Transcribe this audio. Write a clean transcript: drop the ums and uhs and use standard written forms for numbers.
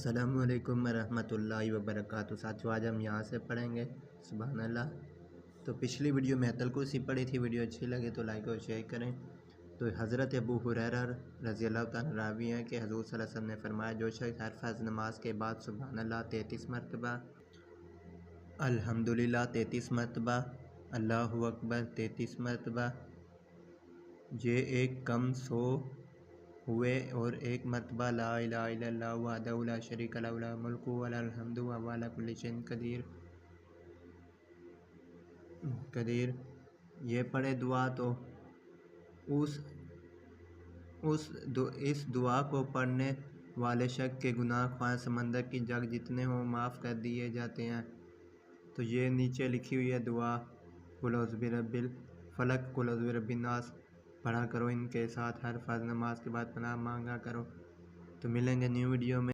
السلام علیکم ورحمۃ اللہ وبرکاتہ۔ ساتھیو آج ہم یہاں سے پڑھیں گے سبحان اللہ۔ تو پچھلی ویڈیو میں آیت الکرسی پڑھی تھی، ویڈیو اچھی لگے تو لائک اور شیئر کریں۔ تو حضرت ابو ہریرہ رضی اللہ تعالیٰ راوی ہیں کہ حضور صلی اللہ علیہ وسلم نے فرمایا، جو شخص ہر فرض نماز کے بعد سبحان اللہ 33 مرتبہ، الحمدللہ 33 مرتبہ، اللہ اکبر 33 مرتبہ، یہ ایک کم 100 ہوئے، اور ایک مرتبہ لا الہ الا اللہ وحدہ لا شریک لہ لہ الملک و لہ الحمد وہو علی کل شیء قدیر یہ پڑھے دعا، تو اس دعا کو پڑھنے والے شخص کے گناہ خواہ سمندر کی جگ جتنے ہوں معاف کر دیے جاتے ہیں۔ تو یہ نیچے لکھی ہوئی ہے دعا، قل اعوذ برب الفلق، قل اعوذ برب الناس پڑھا کرو، ان کے ساتھ ہر فرض نماز کے بعد پناہ مانگا کرو۔ تو ملیں گے نیو ویڈیو میں۔